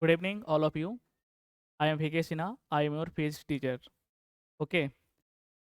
Good evening all of you. I am VK Sinha. I am your physics teacher. Okay.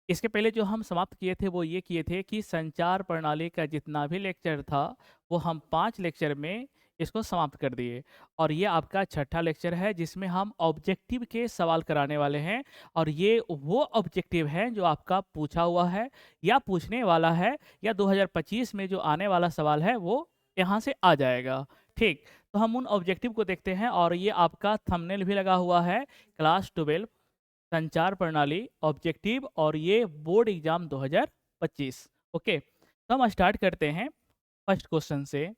इसके पहले जो हम समाप्त किए थे वो ये किए थे कि संचार प्रणाली का जितना भी लेक्चर था वो हम 5 लेक्चर में इसको समाप्त कर दिए। और ये आपका छठा लेक्चर है जिसमें हम ऑब्जेक्टिव के सवाल कराने वाले हैं। और ये वो ऑब्जेक्टिव है जो आपका पूछा हुआ है या पूछने वाला है, या 2025 में जो आने वाला सवाल है वो यहाँ से आ जाएगा। ठीक। तो हम उन ऑब्जेक्टिव को देखते हैं, और ये आपका थंबनेल भी लगा हुआ है, क्लास 12 संचार प्रणाली ऑब्जेक्टिव, और ये बोर्ड एग्जाम 2025। ओके, तो हम स्टार्ट करते हैं फर्स्ट क्वेश्चन से।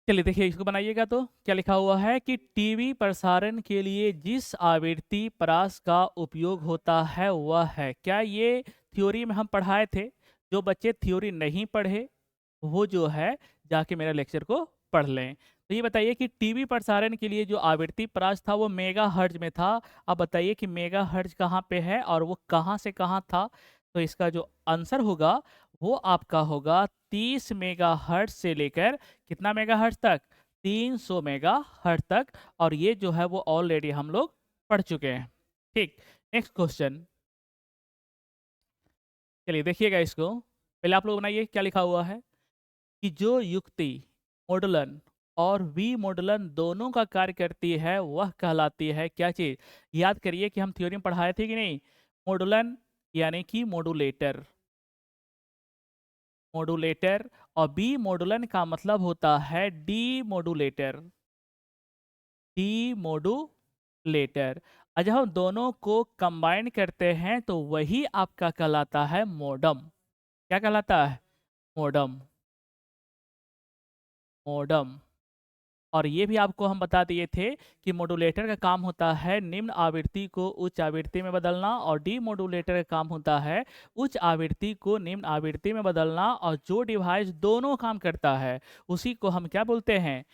चलिए देखिए, इसको बनाइएगा तो क्या लिखा हुआ है कि टीवी प्रसारण के लिए जिस आवृत्ति परास का उपयोग होता है वह है क्या। ये थ्योरी में हम पढ़ाए थे। जो बच्चे थ्योरी नहीं पढ़े वो जो है जाके मेरा लेक्चर को पढ़ लें। तो ये बताइए कि टीवी प्रसारण के लिए जो आवृत्ति परास था वो मेगा हर्ट्ज में था। अब बताइए कि मेगा हर्ट्ज कहाँ पे है और वो कहाँ से कहाँ था। तो इसका जो आंसर होगा वो आपका होगा 30 मेगा हर्ट्ज से लेकर कितना मेगा हर्ट्ज तक, 300 मेगा हर्ट्ज तक। और ये जो है वो ऑलरेडी हम लोग पढ़ चुके हैं। ठीक। Next question. चलिए देखिएगा इसको, पहले आप लोग बनाइए क्या लिखा हुआ है कि जो युक्ति मॉडुलन और वी मॉडुलन दोनों का कार्य करती है वह कहलाती है क्या चीज। याद करिए कि हम थ्योरी में पढ़ाए थे कि नहीं। मॉडुलन यानी कि मॉडुलेटर, मॉडुलेटर। और बी मॉडुलन का मतलब होता है डी मॉडुलेटर, डी मॉडुलेटर। और जब हम दोनों को कंबाइन करते हैं तो वही आपका कहलाता है मॉडम। क्या कहलाता है? Modem, modem. और ये भी आपको हम बता दिए थे कि मॉडुलेटर का काम होता है निम्न आवृत्ति को उच्च आवृत्ति में बदलना, और डी मॉडुलेटर का काम होता है उच्च आवृत्ति को निम्न आवृत्ति में बदलना। और जो डिवाइस दोनों काम करता है उसी को हम क्या बोलते हैं?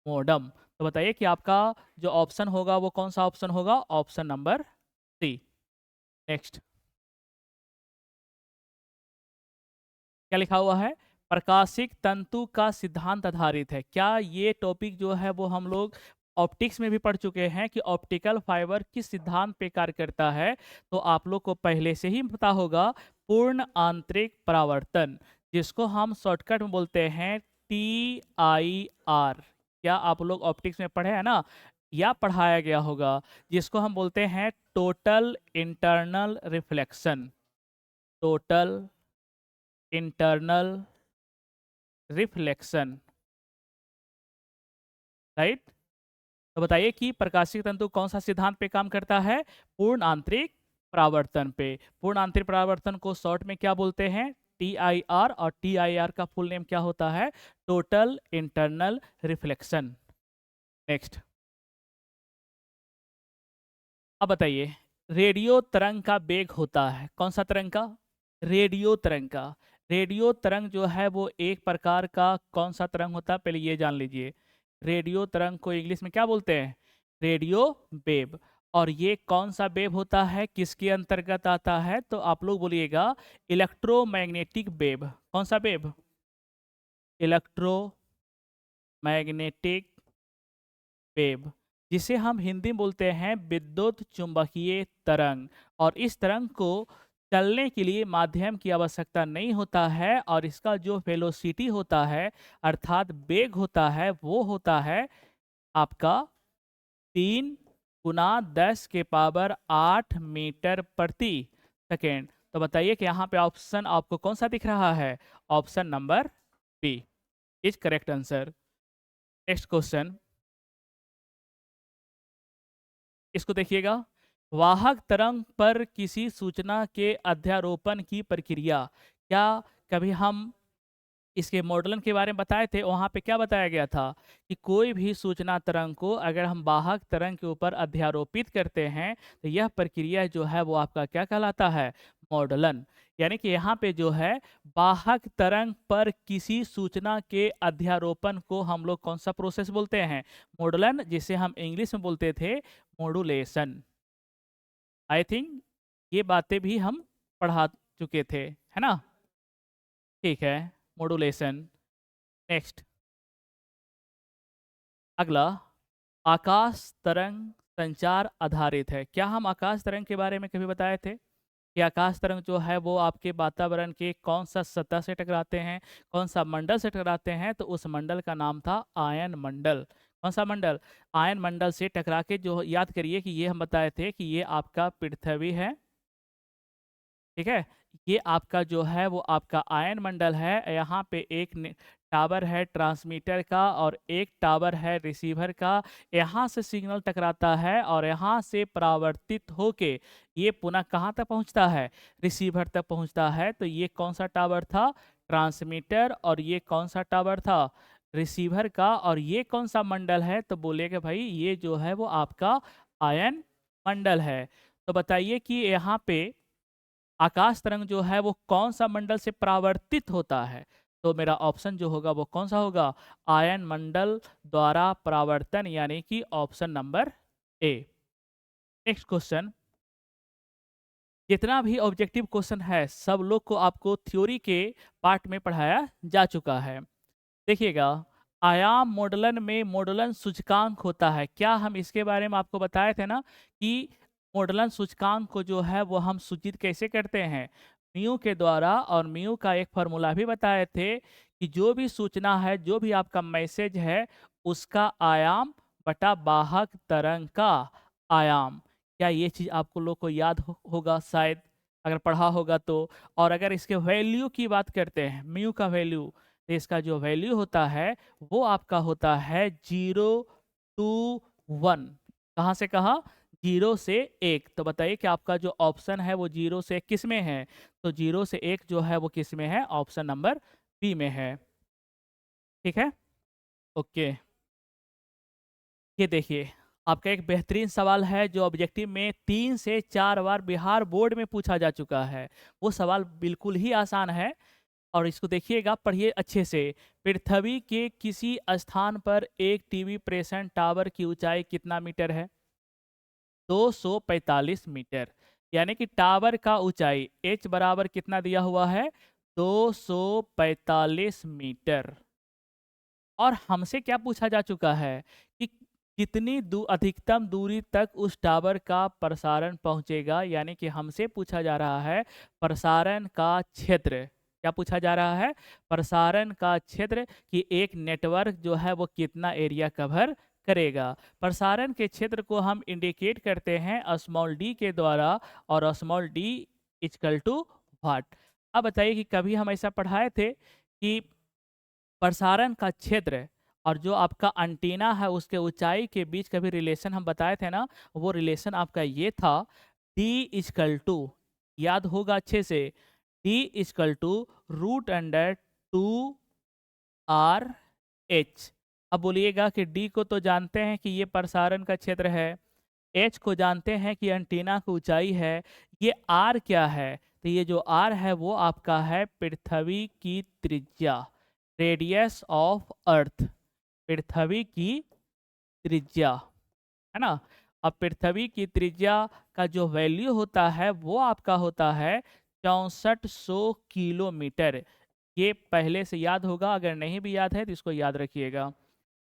मॉडम। तो बताइए कि आपका जो ऑप्शन होगा वो कौन सा ऑप्शन होगा? Option number C. नेक्स्ट, क्या लिखा हुआ है? प्रकाशिक तंतु का सिद्धांत आधारित है क्या। ये टॉपिक जो है वो हम लोग ऑप्टिक्स में भी पढ़ चुके हैं कि ऑप्टिकल फाइबर किस सिद्धांत पे कार्य करता है। तो आप लोग को पहले से ही पता होगा, पूर्ण आंतरिक परावर्तन, जिसको हम शॉर्टकट में बोलते हैं TIR। क्या आप लोग ऑप्टिक्स में पढ़े हैं ना, या पढ़ाया गया होगा, जिसको हम बोलते हैं total internal reflection, total internal reflection. Right. तो बताइए कि प्रकाशिक तंतु कौन सा सिद्धांत पे काम करता है? पूर्ण आंतरिक परावर्तन पे। पूर्ण आंतरिक परावर्तन को शॉर्ट में क्या बोलते हैं? TIR। और TIR का फुल नेम क्या होता है? Total internal reflection. नेक्स्ट, अब बताइए, रेडियो तरंग का वेग होता है कौन सा तरंग का? रेडियो तरंग का। रेडियो तरंग जो है वो एक प्रकार का कौन सा तरंग होता है, पहले ये जान लीजिए। रेडियो तरंग को इंग्लिश में क्या बोलते हैं? Radio wave. और ये कौन सा वेव होता है, किसके अंतर्गत आता है? तो आप लोग बोलिएगा इलेक्ट्रोमैग्नेटिक वेव। कौन सा वेव? इलेक्ट्रोमैग्नेटिक वेव, जिसे हम हिंदी में बोलते हैं विद्युत चुंबकीय तरंग। और इस तरंग को चलने के लिए माध्यम की आवश्यकता नहीं होता है, और इसका जो वेलोसिटी होता है अर्थात वेग होता है वो होता है आपका 3 × 10⁸ मीटर प्रति सेकेंड। तो बताइए कि यहाँ पे ऑप्शन आपको कौन सा दिख रहा है? Option number B is correct answer. Next question, इसको देखिएगा। वाहक तरंग पर किसी सूचना के अध्यारोपण की प्रक्रिया। क्या कभी हम इसके मॉडलन के बारे में बताए थे? वहाँ पे क्या बताया गया था कि कोई भी सूचना तरंग को अगर हम वाहक तरंग के ऊपर अध्यारोपित करते हैं तो यह प्रक्रिया जो है वो आपका क्या कहलाता है? मॉडलन। यानी कि यहाँ पे जो है वाहक तरंग पर किसी सूचना के अध्यारोपण को हम लोग कौन सा प्रोसेस बोलते हैं? मॉडलन, जिसे हम इंग्लिश में बोलते थे मॉडुलेशन। आई थिंक ये बातें भी हम पढ़ा चुके थे, है ना। ठीक है, मॉडुलेशन। नेक्स्ट, अगला, आकाश तरंग संचार आधारित है। क्या हम आकाश तरंग के बारे में कभी बताए थे कि आकाश तरंग जो है वो आपके वातावरण के कौन सा सतह से टकराते हैं, कौन सा मंडल से टकराते हैं? तो उस मंडल का नाम था आयन मंडल। कौन सा मंडल? आयन मंडल से टकरा के, जो याद करिए कि ये हम बताए थे कि ये आपका पृथ्वी है, ठीक है? ये आपका जो है वो आपका आयन मंडल है। यहाँ पे एक टावर है ट्रांसमीटर का और एक टावर है रिसीवर का। यहाँ से सिग्नल टकराता है और यहाँ से परावर्तित होके ये पुनः कहाँ तक पहुँचता है? रिसीवर तक पहुँचता है। तो ये कौन सा टावर था? ट्रांसमीटर। और ये कौन सा टावर था? रिसीवर का। और ये कौन सा मंडल है? तो बोलेगा भाई ये जो है वो आपका आयन मंडल है। तो बताइए कि यहाँ पे आकाश तरंग जो है वो कौन सा मंडल से परावर्तित होता है? तो मेरा ऑप्शन जो होगा वो कौन सा होगा? आयन मंडल द्वारा परावर्तन, यानी कि option number A. Next question, जितना भी ऑब्जेक्टिव क्वेश्चन है सब लोग को आपको थ्योरी के पार्ट में पढ़ाया जा चुका है। देखिएगा, आयाम मोडलन में मोडलन सूचकांक होता है। क्या हम इसके बारे में आपको बताए थे ना कि मोडलन सूचकांक को जो है वो हम सूचित कैसे करते हैं? म्यू के द्वारा। और म्यू का एक फॉर्मूला भी बताए थे कि जो भी सूचना है, जो भी आपका मैसेज है, उसका आयाम बटा वाहक तरंग का आयाम। क्या ये चीज़ आपको लोग को याद होगा शायद, अगर पढ़ा होगा तो? और अगर इसके वैल्यू की बात करते हैं, म्यू का वैल्यू, तो इसका जो वैल्यू होता है वो आपका होता है 0 to 1। कहाँ से कहा? 0 से 1। तो बताइए कि आपका जो ऑप्शन है वो 0 से 1 किस में है? तो 0 से 1 जो है वो किस में है? ऑप्शन नंबर बी में है। ठीक है, ओके। ये देखिए, आपका एक बेहतरीन सवाल है जो ऑब्जेक्टिव में 3 से 4 बार बिहार बोर्ड में पूछा जा चुका है। वो सवाल बिल्कुल ही आसान है और इसको देखिएगा, पढ़िए अच्छे से। पृथ्वी के किसी स्थान पर एक टीवी प्रेषण टावर की ऊंचाई कितना मीटर है? 245 मीटर। यानी कि टावर का ऊंचाई h बराबर कितना दिया हुआ है? 245 मीटर। और हमसे क्या पूछा जा चुका है कि कितनी अधिकतम दूरी तक उस टावर का प्रसारण पहुंचेगा? यानी कि हमसे पूछा जा रहा है प्रसारण का क्षेत्र। क्या पूछा जा रहा है? प्रसारण का क्षेत्र, कि एक नेटवर्क जो है वो कितना एरिया कवर करेगा। प्रसारण के क्षेत्र को हम इंडिकेट करते हैं स्मॉल डी के द्वारा, और स्मॉल डी इक्वल टू वाट। अब बताइए कि कभी हम ऐसा पढ़ाए थे कि प्रसारण का क्षेत्र और जो आपका एंटीना है उसके ऊंचाई के बीच का भी रिलेशन हम बताए थे ना? वो रिलेशन आपका ये था, D इक्वल टू, याद होगा अच्छे से, D इक्वल टू √2R/H। अब बोलिएगा कि D को तो जानते हैं कि ये प्रसारण का क्षेत्र है, H को जानते हैं कि एंटीना की ऊंचाई है, ये R क्या है? तो ये जो R है वो आपका है पृथ्वी की त्रिज्या, रेडियस ऑफ अर्थ, पृथ्वी की त्रिज्या, है ना? अब पृथ्वी की त्रिज्या का जो वैल्यू होता है वो आपका होता है 6400 किलोमीटर। ये पहले से याद होगा, अगर नहीं भी याद है तो इसको याद रखिएगा।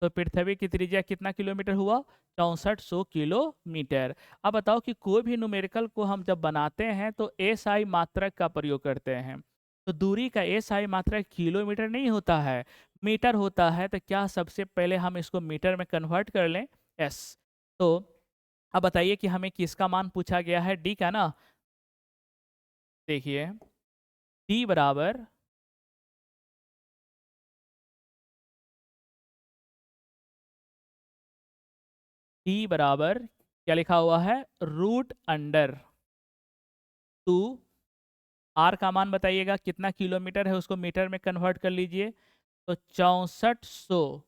तो पृथ्वी की त्रिज्या कितना किलोमीटर हुआ? 6400 किलोमीटर। अब बताओ कि कोई भी न्यूमेरिकल को हम जब बनाते हैं तो एसआई मात्रक का प्रयोग करते हैं। तो दूरी का एसआई मात्रक किलोमीटर नहीं होता है, मीटर होता है। तो क्या सबसे पहले हम इसको मीटर में कन्वर्ट कर लें? यस। तो अब बताइए कि हमें किसका मान पूछा गया है? डी का ना? देखिए, डी बराबर, डी बराबर क्या लिखा हुआ है? √2। आर का मान बताइएगा कितना किलोमीटर है, उसको मीटर में कन्वर्ट कर लीजिए। तो 6400।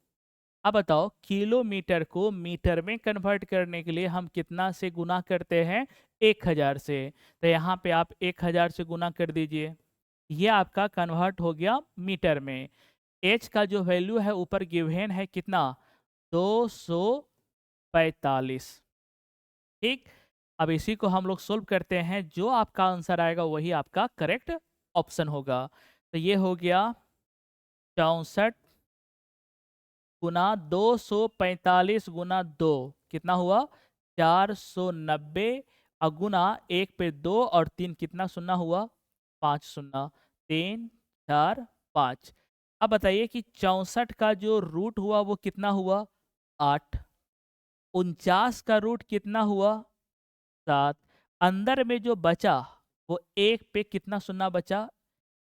अब बताओ, किलोमीटर को मीटर में कन्वर्ट करने के लिए हम कितना से गुना करते हैं? 1000 से। तो यहाँ पे आप 1000 से गुना कर दीजिए, ये आपका कन्वर्ट हो गया मीटर में। एच का जो वैल्यू है ऊपर गिवन है कितना? 245। ठीक, अब इसी को हम लोग सोल्व करते हैं, जो आपका आंसर आएगा वही आपका करेक्ट ऑप्शन होगा। तो ये हो गया 64 गुना 245 गुना 2 कितना हुआ 490 और गुना 1 पे 2 और 3 कितना शून्य हुआ 5 शून्य 3 4 5। अब बताइए कि 64 का जो रूट हुआ वो कितना हुआ 8। 49 का रूट कितना हुआ 7। अंदर में जो बचा वो 1 पे कितना शून्य बचा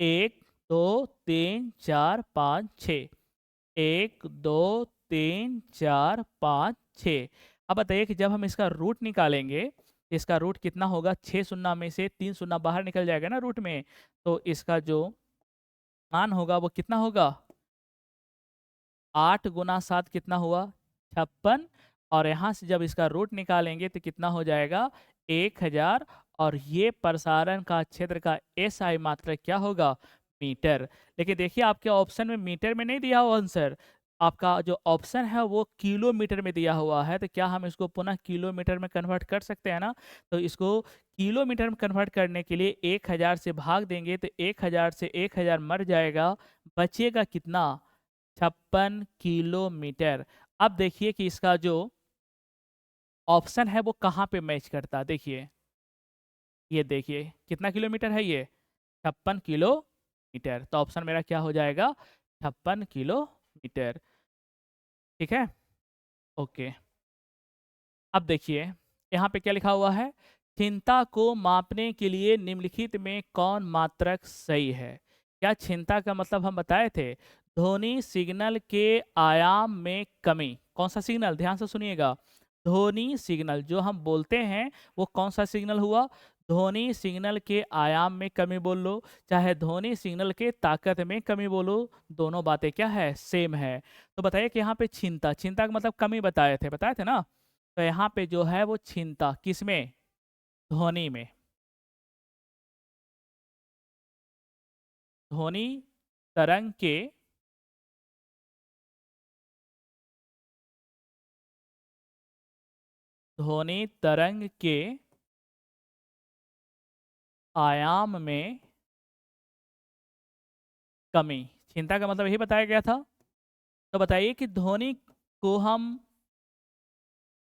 1 2 3 4 5 6। 1 2 3 4 5 6। अब बताइए कि जब हम इसका रूट निकालेंगे इसका रूट कितना होगा 6 शून्य में से 3 शून्य बाहर निकल जाएगा ना रूट में, तो इसका जो मान होगा वो कितना होगा 8 गुना 7 कितना हुआ 56। और यहाँ से जब इसका रूट निकालेंगे तो कितना हो जाएगा 1000। और ये प्रसारण का क्षेत्र का SI मात्रक क्या होगा मीटर। लेकिन देखिए आपके ऑप्शन में मीटर में नहीं दिया हुआ आंसर, आपका जो ऑप्शन है वो किलोमीटर में दिया हुआ है। तो क्या हम इसको पुनः किलोमीटर में कन्वर्ट कर सकते हैं ना, तो इसको किलोमीटर में कन्वर्ट करने के लिए 1000 से भाग देंगे तो 1000 से 1000 मर जाएगा, बचेगा कितना 56 किलोमीटर। अब देखिए कि इसका जो ऑप्शन है वो कहाँ पे मैच करता है। देखिए ये देखिए कितना किलोमीटर है ये 56 किलोमीटर, तो ऑप्शन मेरा क्या हो जाएगा 56 किलोमीटर। ठीक है ओके। अब देखिए यहाँ पे क्या लिखा हुआ है, चिंता को मापने के लिए निम्नलिखित में कौन मात्रक सही है। क्या चिंता का मतलब हम बताए थे ध्वनि सिग्नल के आयाम में कमी। कौन सा सिग्नल ध्यान से सुनिएगा, ध्वनि सिग्नल जो हम बोलते हैं वो कौन सा सिग्नल हुआ, ध्वनि सिग्नल के आयाम में कमी बोल लो चाहे ध्वनि सिग्नल के ताकत में कमी बोलो, दोनों बातें क्या है सेम है। तो बताइए कि यहाँ पे चिंता, चिंता का मतलब कमी बताए थे ना, तो यहाँ पे जो है वो चिंता किसमें ध्वनि में, ध्वनि तरंग के ध्वनि तरंग के आयाम में कमी, चिंता का मतलब यही बताया गया था। तो बताइए कि ध्वनि को हम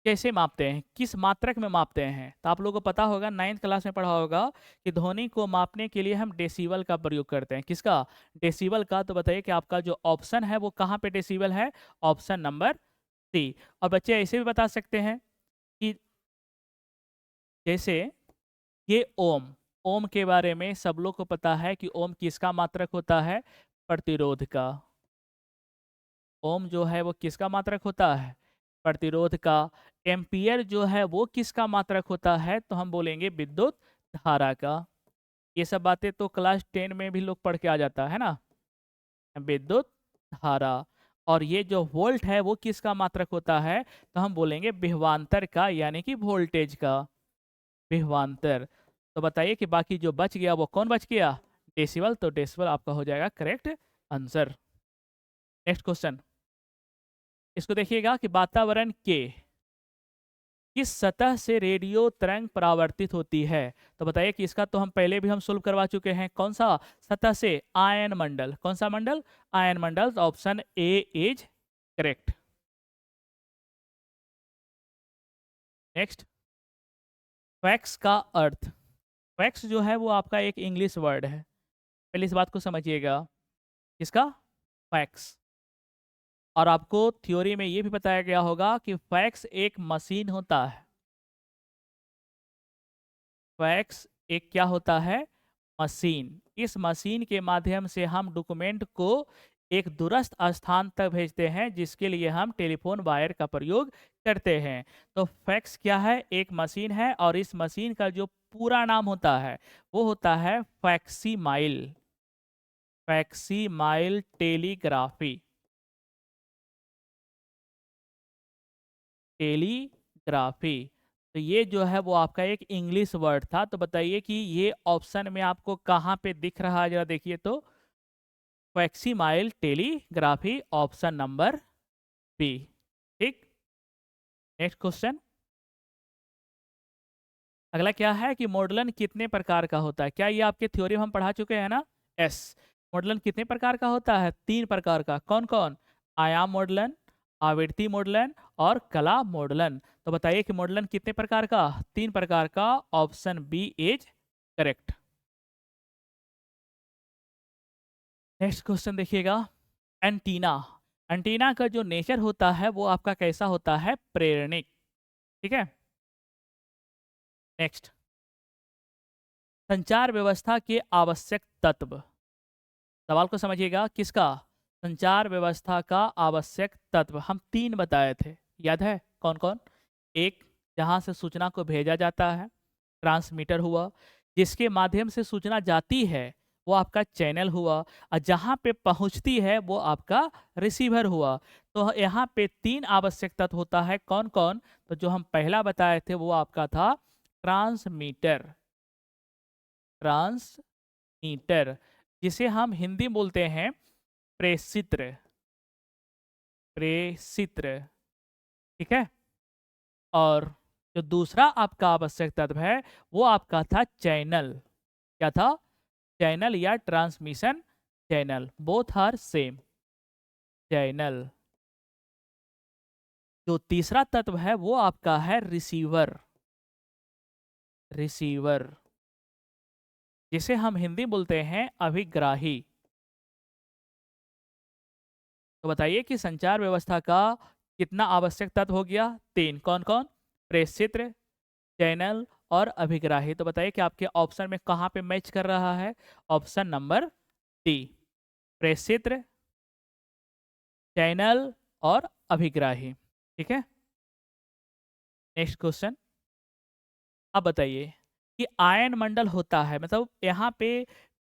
कैसे मापते हैं, किस मात्रक में मापते हैं। तो आप लोगों को पता होगा 9th क्लास में पढ़ा होगा कि ध्वनि को मापने के लिए हम डेसिबल का प्रयोग करते हैं। किसका डेसिबल का। तो बताइए कि आपका जो ऑप्शन है वो कहाँ पे डेसिबल है, ऑप्शन नंबर सी। और बच्चे ऐसे भी बता सकते हैं कि जैसे ये ओम, ओम के बारे में सब लोग को पता है कि ओम किसका मात्रक होता है प्रतिरोध का। ओम जो है वो किसका मात्रक होता है प्रतिरोध का। एम्पियर जो है वो किसका मात्रक होता है, तो हम बोलेंगे विद्युत धारा का। ये सब बातें तो क्लास 10 में भी लोग पढ़ के आ जाता है ना, विद्युत धारा। और ये जो वोल्ट है वो किसका मात्रक होता है, तो हम बोलेंगे विभवांतर का, यानी कि वोल्टेज का विभवांतर। तो बताइए कि बाकी जो बच गया वो कौन बच गया डेसिबल, तो डेसिबल आपका हो जाएगा करेक्ट आंसर। नेक्स्ट क्वेश्चन, इसको देखिएगा कि वातावरण के किस सतह से रेडियो तरंग परावर्तित होती है। तो बताइए कि इसका तो हम पहले भी हम सोल्व करवा चुके हैं, कौन सा सतह से आयन मंडल, कौन सा मंडल आयन मंडल, तो option A is correct. Next, fax का अर्थ, फैक्स जो है वो आपका एक इंग्लिश वर्ड है, पहले इस बात को समझिएगा। किसका फैक्स। और आपको थ्योरी में ये भी बताया गया होगा कि फैक्स एक मशीन होता है, फैक्स एक क्या होता है मशीन। इस मशीन के माध्यम से हम डॉक्यूमेंट को एक दूरस्थ स्थान तक भेजते हैं, जिसके लिए हम टेलीफोन वायर का प्रयोग करते हैं। तो फैक्स क्या है एक मशीन है, और इस मशीन का जो पूरा नाम होता है वो होता है फैक्सीमाइल, फैक्सीमाइल टेलीग्राफी, टेलीग्राफी। तो ये जो है वो आपका एक इंग्लिश वर्ड था। तो बताइए कि ये ऑप्शन में आपको कहाँ पे दिख रहा है, जरा देखिए तो facsimile telegraphy, option number B. ठीक, नेक्स्ट क्वेश्चन। अगला क्या है कि मॉडलन कितने प्रकार का होता है। क्या ये आपके थ्योरी में हम पढ़ा चुके हैं ना, यस। मॉडलन कितने प्रकार का होता है, 3 प्रकार का। कौन कौन, आयाम मॉडलन, आवृत्ति मॉडुलन और कला मॉडुलन। तो बताइए कि मॉडुलन कितने प्रकार का? 3 प्रकार का। Option B is correct. Next question देखिएगा। एंटीना। एंटीना का जो नेचर होता है वो आपका कैसा होता है? प्रेरणिक। ठीक है। नेक्स्ट, संचार व्यवस्था के आवश्यक तत्व। सवाल को समझिएगा, किसका? संचार व्यवस्था का आवश्यक तत्व हम 3 बताए थे, याद है कौन कौन? एक, जहां से सूचना को भेजा जाता है, ट्रांसमीटर हुआ। जिसके माध्यम से सूचना जाती है वो आपका चैनल हुआ। और जहां पे पहुंचती है वो आपका रिसीवर हुआ। तो यहाँ पे 3 आवश्यक तत्व होता है, कौन कौन? तो जो हम पहला बताए थे वो आपका था ट्रांसमीटर। ट्रांसमीटर, जिसे हम हिंदी में बोलते हैं प्रेषित्र। प्रेषित्र, ठीक है। और जो दूसरा आपका आवश्यक तत्व है वो आपका था चैनल। क्या था? चैनल या transmission channel, both are same. Channel. जो तीसरा तत्व है वो आपका है रिसीवर। रिसीवर, जिसे हम हिंदी बोलते हैं अभिग्राही। तो बताइए कि संचार व्यवस्था का कितना आवश्यक तत्व हो गया? 3। कौन कौन? प्रेषित्र, चैनल और अभिग्राही। तो बताइए कि आपके ऑप्शन में कहाँ पे मैच कर रहा है? ऑप्शन नंबर डी, प्रेषित्र, चैनल और अभिग्राही। ठीक है। Next question. अब बताइए कि आयन मंडल होता है, मतलब यहाँ पे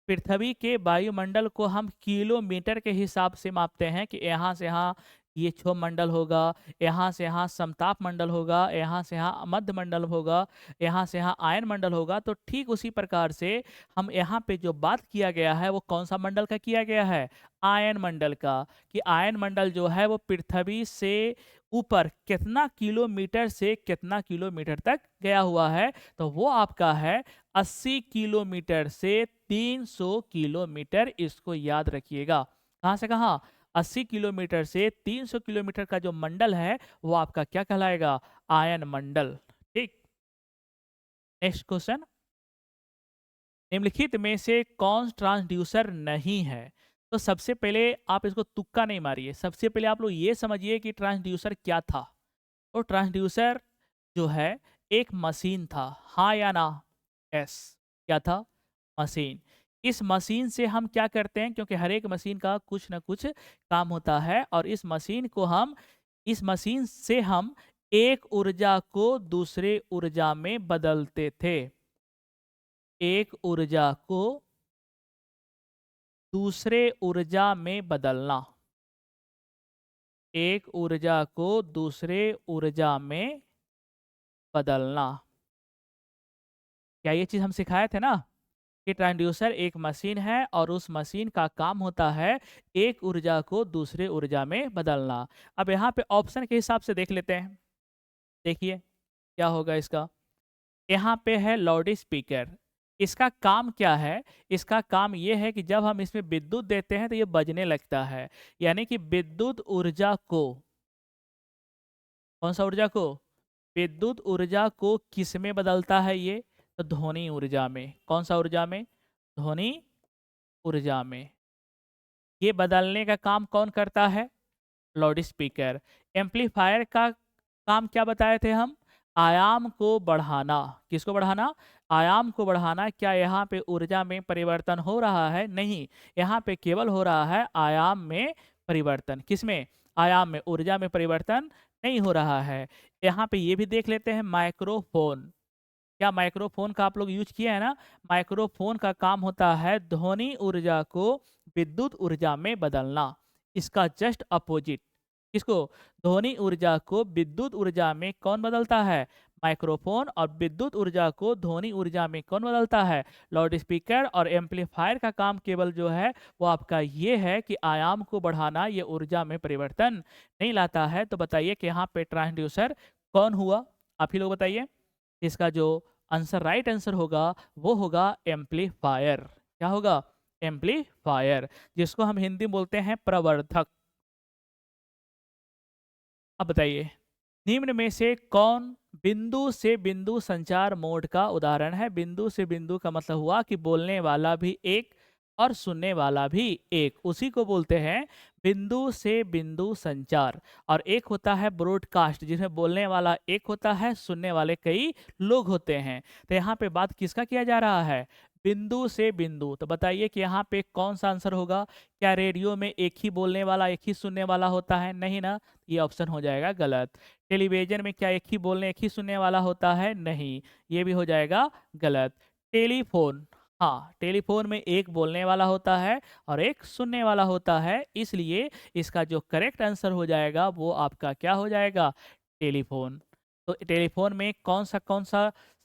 पृथ्वी के वायुमंडल को हम किलोमीटर के हिसाब से मापते हैं कि यहाँ से यहाँ ये क्षोभ मंडल होगा, यहाँ से यहाँ समताप मंडल होगा, यहाँ से यहाँ मध्य मंडल होगा, यहाँ से यहाँ आयन मंडल होगा। तो ठीक उसी प्रकार से हम यहाँ पे जो बात किया गया है वो कौन सा मंडल का किया गया है? आयन मंडल का। कि आयन मंडल जो है वो पृथ्वी से ऊपर कितना किलोमीटर से कितना किलोमीटर तक गया हुआ है? तो वो आपका है 80 किलोमीटर से 300 किलोमीटर। इसको याद रखिएगा। कहाँ से कहाँ? 80 किलोमीटर से 300 किलोमीटर का जो मंडल है वो आपका क्या कहलाएगा? आयन मंडल। ठीक। Next question. निम्नलिखित में से कौन ट्रांसड्यूसर नहीं है? तो सबसे पहले आप इसको तुक्का नहीं मारिए, सबसे पहले आप लोग ये समझिए कि ट्रांसड्यूसर क्या था। तो ट्रांसड्यूसर जो है एक मशीन था, हाँ या ना? यस। क्या था? मशीन। इस मशीन से हम क्या करते हैं, क्योंकि हर एक मशीन का कुछ ना कुछ काम होता है, और इस मशीन से हम एक ऊर्जा को दूसरे ऊर्जा में बदलते थे। एक ऊर्जा को दूसरे ऊर्जा में बदलना। एक ऊर्जा को दूसरे ऊर्जा में बदलना। क्या ये चीज हम सिखाए थे ना कि ट्रांसड्यूसर एक मशीन है और उस मशीन का काम होता है एक ऊर्जा को दूसरे ऊर्जा में बदलना। अब यहाँ पे ऑप्शन के हिसाब से देख लेते हैं। देखिए क्या होगा इसका। यहाँ पे है लाउड स्पीकर। इसका काम क्या है? इसका काम ये है कि जब हम इसमें विद्युत देते हैं तो ये बजने लगता है। यानी कि विद्युत ऊर्जा को, कौन सा ऊर्जा को? विद्युत ऊर्जा को किस में बदलता है ये? तो ध्वनि ऊर्जा में। कौन सा ऊर्जा में? ध्वनि ऊर्जा में। ये बदलने का काम कौन करता है? Loud speaker. एम्पलीफायर का काम क्या बताए थे हम? आयाम को बढ़ाना। किसको बढ़ाना? आयाम को बढ़ाना। क्या यहाँ पे ऊर्जा में परिवर्तन हो रहा है? नहीं, यहाँ पे केवल हो रहा है आयाम में परिवर्तन। किसमें? आयाम में। ऊर्जा में परिवर्तन नहीं हो रहा है। यहाँ पे ये भी देख लेते हैं माइक्रोफोन। क्या माइक्रोफोन का आप लोग यूज किए हैं ना? माइक्रोफोन का काम होता है ध्वनि ऊर्जा को विद्युत ऊर्जा में बदलना। इसका जस्ट अपोजिट। किसको? ध्वनि ऊर्जा को विद्युत ऊर्जा में कौन बदलता है? माइक्रोफोन। और विद्युत ऊर्जा को ध्वनि ऊर्जा में कौन बदलता है? Loud speaker. और एम्पलीफायर का काम केवल जो है वो आपका ये है कि आयाम को बढ़ाना, ये ऊर्जा में परिवर्तन नहीं लाता है। तो बताइए कि यहाँ पे ट्रांसड्यूसर कौन हुआ? आप ही लोग बताइए। इसका जो आंसर, राइट आंसर होगा वो होगा एम्पलीफायर। क्या होगा? एम्पलीफायर, जिसको हम हिंदी में बोलते हैं प्रवर्धक। अब बताइए, निम्न में से कौन बिंदु से बिंदु संचार मोड का उदाहरण है? बिंदु से बिंदु का मतलब हुआ कि बोलने वाला भी एक और सुनने वाला भी एक, उसी को बोलते हैं बिंदु से बिंदु संचार। और एक होता है ब्रॉडकास्ट, जिसमें बोलने वाला एक होता है, सुनने वाले कई लोग होते हैं। तो यहाँ पे बात किसका किया जा रहा है? बिंदु से बिंदु। तो बताइए कि यहाँ पे कौन सा आंसर होगा? क्या रेडियो में एक ही बोलने वाला एक ही सुनने वाला होता है? नहीं ना, ये ऑप्शन हो जाएगा गलत। टेलीविजन में क्या एक ही बोलने एक ही सुनने वाला होता है? नहीं, ये भी हो जाएगा गलत। टेलीफोन, हाँ, टेलीफोन में एक बोलने वाला होता है और एक सुनने वाला होता है, इसलिए इसका जो करेक्ट आंसर हो जाएगा वो आपका क्या हो जाएगा? टेलीफोन। तो टेलीफोन में कौन सा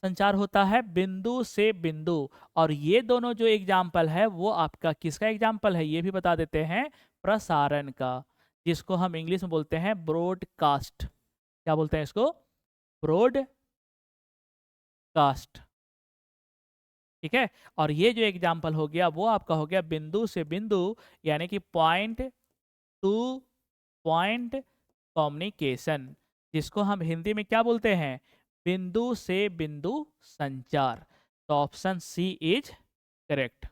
संचार होता है? बिंदु से बिंदु। और ये दोनों जो एग्जाम्पल है वो आपका किसका एग्जाम्पल है ये भी बता देते हैं, प्रसारण का, जिसको हम इंग्लिश में बोलते हैं ब्रॉडकास्ट। क्या बोलते हैं इसको? ब्रॉडकास्ट। ठीक है, और ये जो एग्जाम्पल हो गया वो आपका हो गया बिंदु से बिंदु, यानी कि पॉइंट टू पॉइंट कम्युनिकेशन, जिसको हम हिंदी में क्या बोलते हैं? बिंदु से बिंदु संचार। तो ऑप्शन सी इज करेक्ट।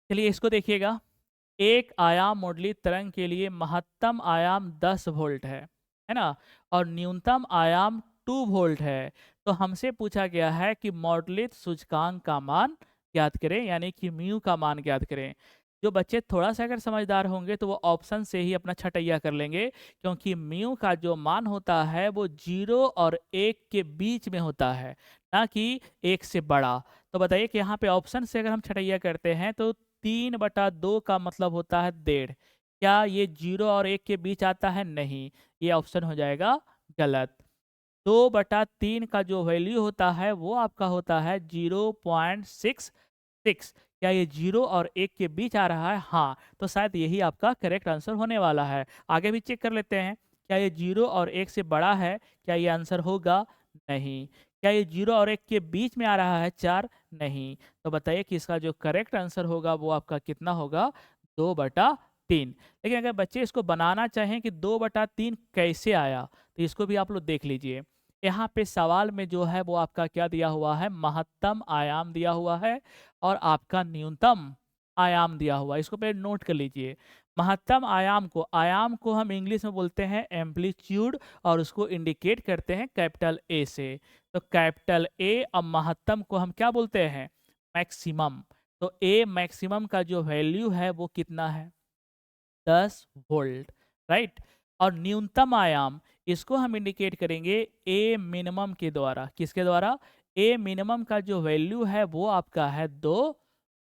चलिए इसको देखिएगा। एक आयाम मॉडलित तरंग के लिए महत्तम आयाम 10 वोल्ट है ना, और न्यूनतम आयाम 2 वोल्ट है। तो हमसे पूछा गया है कि मॉडलित सूचकांक का मान ज्ञात करें, यानी कि म्यू का मान ज्ञात करें। जो बच्चे थोड़ा सा अगर समझदार होंगे तो वो ऑप्शन से ही अपना छटैया कर लेंगे, क्योंकि म्यू का जो मान होता है वो 0 और 1 के बीच में होता है, ना कि 1 से बड़ा। तो बताइए कि यहाँ पे ऑप्शन से अगर हम छटैया करते हैं तो 3/2 का मतलब होता है 1.5। क्या ये 0 और 1 के बीच आता है? नहीं, ये ऑप्शन हो जाएगा गलत। 2/3 का जो वैल्यू होता है वो आपका होता है 0.66। क्या ये 0 और 1 के बीच आ रहा है? हाँ, तो शायद यही आपका करेक्ट आंसर होने वाला है। आगे भी चेक कर लेते हैं, क्या ये 0 और 1 से बड़ा है? क्या ये आंसर होगा? नहीं। क्या ये 0 और 1 के बीच में आ रहा है? 4? नहीं। तो बताइए कि इसका जो करेक्ट आंसर होगा वो आपका कितना होगा? 2/3। लेकिन अगर बच्चे इसको बनाना चाहें कि 2/3 कैसे आया, तो इसको भी आप लोग देख लीजिए। यहाँ पे सवाल में जो है वो आपका क्या दिया हुआ है? महत्तम आयाम दिया हुआ है और आपका न्यूनतम आयाम दिया हुआ है। इसको पहले नोट कर लीजिए। महत्तम आयाम को हम इंग्लिश में बोलते हैं एम्पलीट्यूड, और उसको इंडिकेट करते हैं कैपिटल ए से। तो कैपिटल ए, अब महत्तम को हम क्या बोलते हैं? मैक्सिमम। तो ए मैक्सिमम का जो वैल्यू है वो कितना है? 10 वोल्ट, राइट। और न्यूनतम आयाम, इसको हम इंडिकेट करेंगे ए मिनिमम के द्वारा। किसके द्वारा? ए मिनिमम का जो वैल्यू है वो आपका है 2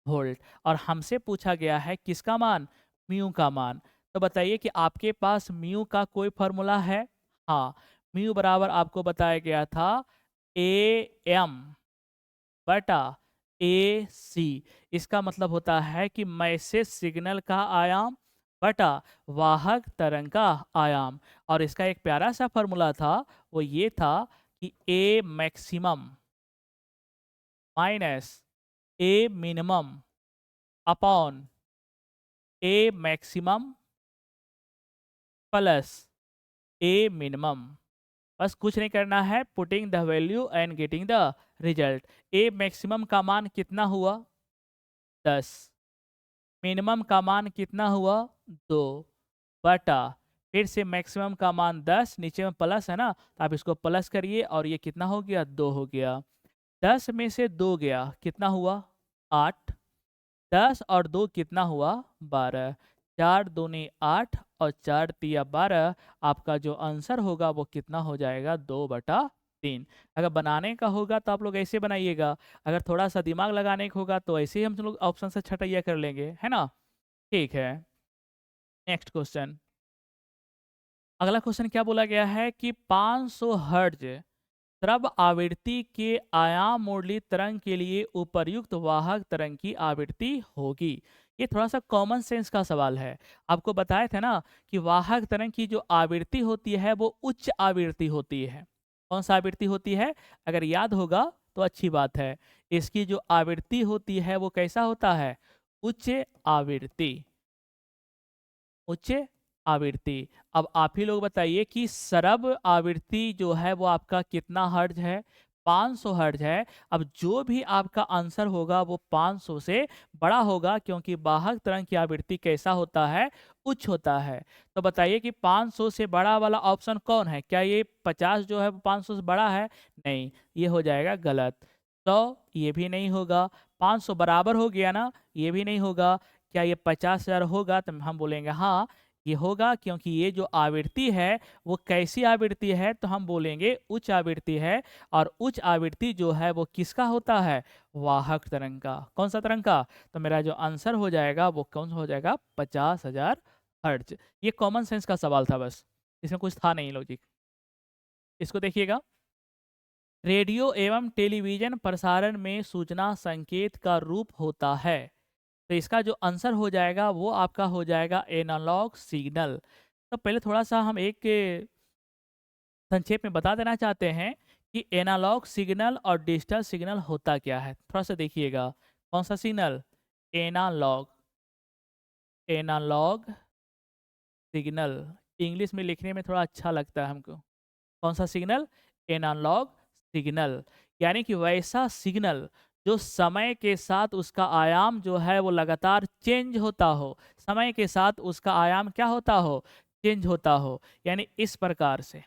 वोल्ट। और हमसे पूछा गया है किसका मान? म्यू का मान। तो बताइए कि आपके पास म्यू का कोई फॉर्मूला है? हाँ, म्यू बराबर आपको बताया गया था ए एम बटा ए सी। इसका मतलब होता है कि मैसेज सिग्नल का आयाम बटा वाहक तरंग का आयाम। और इसका एक प्यारा सा फॉर्मूला था, वो ये था कि a maximum minus a minimum upon a maximum plus a minimum. बस कुछ नहीं करना है, putting the value and getting the result. A maximum का मान कितना हुआ? 10। मिनिमम का मान कितना हुआ? 2 बटा, फिर से मैक्सिमम का मान 10, नीचे में प्लस है ना, तो आप इसको प्लस करिए और ये कितना हो गया? 2 हो गया। 10 में से 2 गया, कितना हुआ? 8। 10 और 2 कितना हुआ? 12। 4 दूनी 8 और 4 तिया 12। आपका जो आंसर होगा वो कितना हो जाएगा? 2/3। अगर बनाने का होगा तो आप लोग ऐसे बनाइएगा, अगर थोड़ा सा दिमाग लगाने का होगा तो ऐसे ही हम लोग ऑप्शन से छटैया कर लेंगे, है ना? ठीक है, नेक्स्ट क्वेश्चन। अगला क्वेश्चन क्या बोला गया है कि 500 हर्ट्ज श्रव्य आवृत्ति के आयाम मोडलित तरंग के लिए उपर्युक्त वाहक तरंग की आवृत्ति होगी। ये थोड़ा सा कॉमन सेंस का सवाल है। आपको बताए थे ना कि वाहक तरंग की जो आवृत्ति होती है वो उच्च आवृत्ति होती है। कौन सा आवृत्ति होती है? अगर याद होगा तो अच्छी बात है। इसकी जो आवृत्ति होती है वो कैसा होता है? उच्च आवृत्ति। उच्च आवृत्ति। अब आप ही लोग बताइए कि सरब आवृत्ति जो है वो आपका कितना हर्ट्ज है? 500 हर्ट्ज है। अब जो भी आपका आंसर होगा वो 500 से बड़ा होगा, क्योंकि वाहक तरंग की आवृत्ति कैसा होता है? उच्च होता है। तो बताइए कि 500 से बड़ा वाला ऑप्शन कौन है? क्या ये 50 जो है वो 500 से बड़ा है? नहीं, ये हो जाएगा गलत। 100 ये भी नहीं होगा। 500 बराबर हो गया ना? ये भी नहीं होगा। क्या ये 50,000 होगा? तो हम बोलेंगे हाँ, ये होगा, क्योंकि ये जो आवृत्ति है वो कैसी आवृत्ति है? तो हम बोलेंगे उच्च आवृत्ति है। और उच्च आवृत्ति जो है वो किसका होता है? वाहक तरंग का। कौन सा तरंग का? तो मेरा जो आंसर हो जाएगा वो कौन सा हो जाएगा? 50,000 हर्ट्ज। ये कॉमन सेंस का सवाल था बस, इसमें कुछ था नहीं लॉजिक। इसको देखिएगा। रेडियो एवं टेलीविजन प्रसारण में सूचना संकेत का रूप होता है। तो इसका जो आंसर हो जाएगा वो आपका हो जाएगा एनालॉग सिग्नल। तो पहले थोड़ा सा हम एक संक्षेप में बता देना चाहते हैं कि एनालॉग सिग्नल और डिजिटल सिग्नल होता क्या है। थोड़ा सा देखिएगा। कौन सा signal? Analog. Analog signal English में लिखने में थोड़ा अच्छा लगता है हमको। कौन सा सिग्नल? Analogue signal. यानी कि वैसा सिग्नल जो समय के साथ उसका आयाम जो है वो लगातार चेंज होता हो। समय के साथ उसका आयाम क्या होता हो? चेंज होता हो। यानी इस प्रकार से,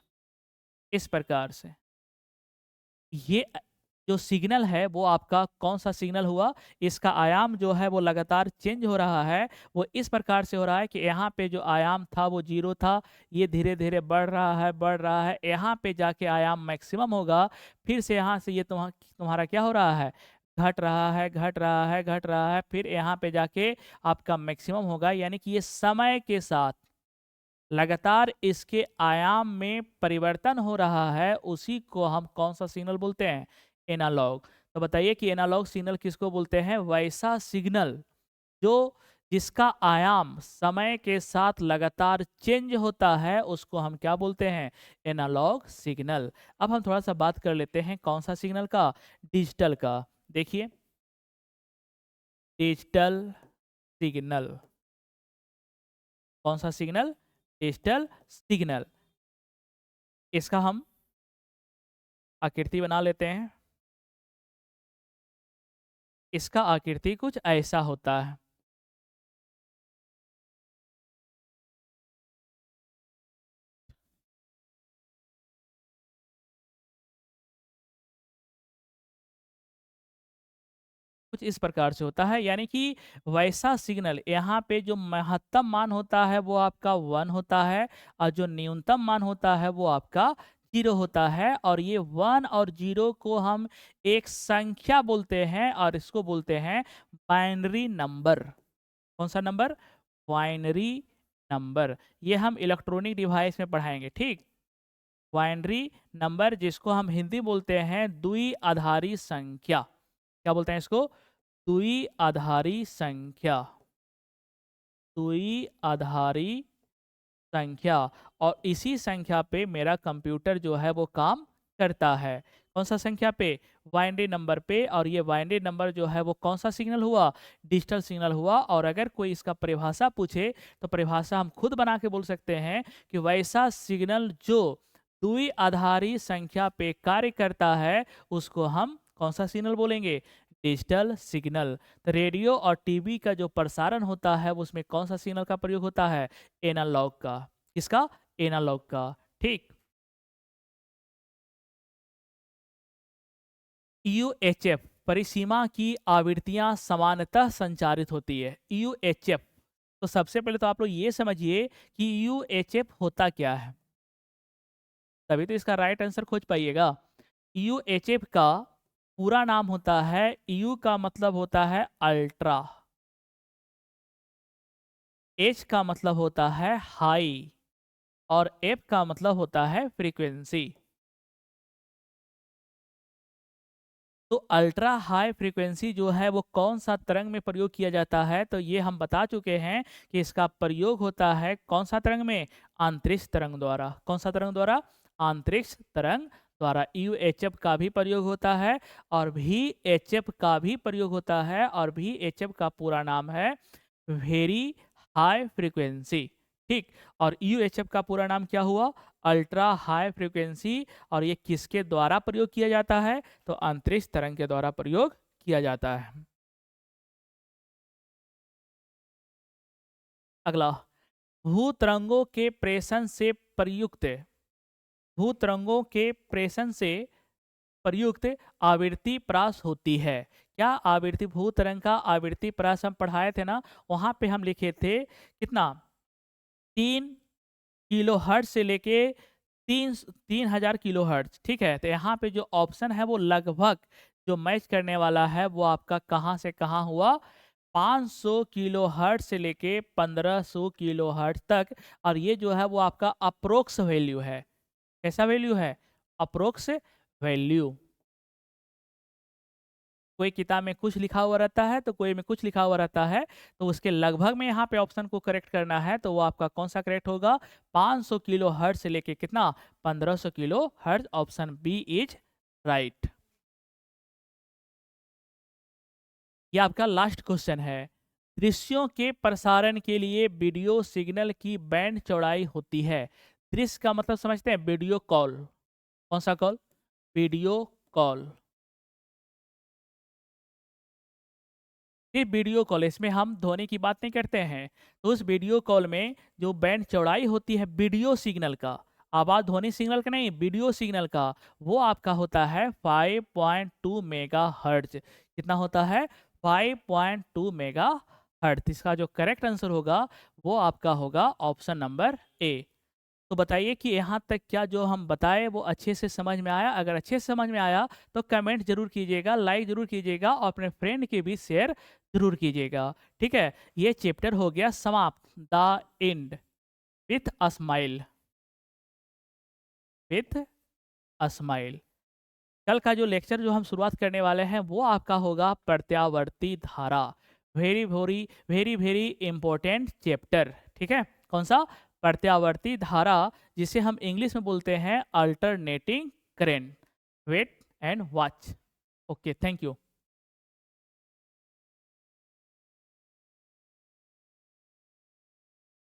इस प्रकार से ये जो सिग्नल है वो आपका कौन सा सिग्नल हुआ? इसका आयाम जो है वो लगातार चेंज हो रहा है। वो इस प्रकार से हो रहा है कि यहाँ पे जो आयाम था वो 0 था, ये धीरे-धीरे बढ़ रहा है, बढ़ रहा है। यहाँ पे जाके आयाम मैक्सिमम होगा, फिर से यहाँ से ये तुम्हारा क्या हो रहा है? घट रहा है, घट रहा है, घट रहा है, फिर यहाँ पे जाके आपका मैक्सिमम होगा। यानी कि ये समय के साथ लगातार इसके आयाम में परिवर्तन हो रहा है, उसी को हम कौन सा सिग्नल बोलते हैं? एनालॉग। तो बताइए कि एनालॉग सिग्नल किसको बोलते हैं? वैसा सिग्नल जो जिसका आयाम समय के साथ लगातार चेंज होता है, उसको हम क्या बोलते हैं? Analog signal. अब हम थोड़ा सा बात कर लेते हैं कौन सा सिग्नल का? डिजिटल का। देखिए, डिजिटल सिग्नल। कौन सा सिग्नल? Digital signal. इसका हम आकृति बना लेते हैं। इसका आकृति कुछ ऐसा होता है। कुछ इस प्रकार से होता है। यानी कि वैसा सिग्नल यहाँ पे जो महत्तम मान होता है वो आपका 1 होता है, और जो न्यूनतम मान होता है वो आपका 0 होता है। और ये 1 और 0 को हम एक संख्या बोलते हैं, और इसको बोलते हैं बाइनरी नंबर। कौन सा नंबर? Binary number. ये हम इलेक्ट्रॉनिक डिवाइस में पढ़ाएंगे, ठीक। बाइनरी नंबर, जिसको हम हिंदी बोलते हैं द्विआधारी संख्या। क्या बोलते हैं इसको? द्विआधारी संख्या। द्विआधारी संख्या। और इसी संख्या पे मेरा कंप्यूटर जो है वो काम करता है। कौन सा संख्या पे? बाइनरी नंबर पे। और ये बाइनरी नंबर जो है वो कौन सा सिग्नल हुआ? डिजिटल सिग्नल हुआ। और अगर कोई इसका परिभाषा पूछे तो परिभाषा हम खुद बना के बोल सकते हैं कि वैसा सिग्नल जो द्विआधारी संख्या पे कार्य करता है, उसको हम कौन सा सिग्नल बोलेंगे? Digital signal. तो रेडियो और टीवी का जो प्रसारण होता है उसमें कौन सा सिग्नल का प्रयोग होता है? एनालॉग का। किसका? एनालॉग का। ठीक। यूएचएफ परिसीमा की आवृत्तियां समानतः संचारित होती है। यूएचएफ, तो सबसे पहले तो आप लोग ये समझिए कि यूएचएफ होता क्या है, तभी तो इसका राइट आंसर खोज पाइएगा। यूएचएफ का पूरा नाम होता है, यू का मतलब होता है अल्ट्रा, एच का मतलब होता है हाई, और एफ का मतलब होता है फ्रीक्वेंसी। तो अल्ट्रा हाई फ्रीक्वेंसी जो है वो कौन सा तरंग में प्रयोग किया जाता है? तो ये हम बता चुके हैं कि इसका प्रयोग होता है कौन सा तरंग में? अंतरिक्ष तरंग द्वारा। कौन सा तरंग द्वारा? अंतरिक्ष तरंग द्वारा। यूएचएफ का भी प्रयोग होता है, और वीएचएफ का भी प्रयोग होता है। और वीएचएफ का पूरा नाम है वेरी हाई फ्रीक्वेंसी। ठीक। और यूएचएफ का पूरा नाम क्या हुआ? Ultra high frequency. और ये किसके द्वारा प्रयोग किया जाता है? तो अंतरिक्ष तरंग के द्वारा प्रयोग किया जाता है। अगला, भूतरंगों के प्रेषण से प्रयुक्त, भूतरंगों के प्रेषण से प्रयुक्त आवृत्ति प्रास होती है। क्या आवृत्ति? भूतरंग का आवृत्ति प्रास हम पढ़ाए थे ना, वहां पे हम लिखे थे कितना? 3 किलो हर्ट्ज से लेके 3000 किलो हर्ट्ज। ठीक है, तो यहाँ पे जो ऑप्शन है वो लगभग जो मैच करने वाला है वो आपका कहाँ से कहाँ हुआ? 500 किलो हर्ट्ज से लेके 1500 किलो हर्ट्ज तक। और ये जो है वो आपका अप्रोक्स वैल्यू है। कैसा वैल्यू है? Approx value. कोई किताब में कुछ लिखा हुआ रहता है तो कोई में कुछ लिखा हुआ रहता है, तो उसके लगभग में यहाँ पे ऑप्शन को करेक्ट करना है, तो वो आपका कौन सा करेक्ट होगा? 500 किलो हर्ट्ज से लेके कितना? 1500 kilo hertz. Option B is right. ये आपका लास्ट क्वेश्चन है। दृश्यों के प्रसारण के लिए वीडियो सिग्नल की बैंड चौड़ाई होती है। दृश्य का मतलब समझते हैं? Video call. कौन सा कॉल? Video call. ये वीडियो कॉल, इसमें हम ध्वनि की बात नहीं करते हैं। तो उस वीडियो कॉल में जो बैंड चौड़ाई होती है वीडियो सिग्नल का, आवाज ध्वनि सिग्नल का नहीं, वीडियो सिग्नल का, वो आपका होता है 5.2 मेगा हर्ट्ज। कितना होता है? 5.2 मेगा हर्ट्ज। इसका जो करेक्ट आंसर होगा वो आपका होगा ऑप्शन नंबर ए। तो बताइए कि यहाँ तक क्या जो हम बताए वो अच्छे से समझ में आया? अगर अच्छे से समझ में आया तो कमेंट जरूर कीजिएगा, लाइक जरूर कीजिएगा और अपने फ्रेंड के भी शेयर जरूर कीजिएगा। ठीक है, ये चैप्टर हो गया समाप्त। The end with a smile, with a smile. कल का जो लेक्चर जो हम शुरुआत करने वाले हैं वो आपका होगा प्रत्यावर्ती धारा। Very very very very important chapter. ठीक है, कौन सा? प्रत्यावर्ती धारा, जिसे हम इंग्लिश में बोलते हैं alternating current. Wait and watch. Okay, thank you.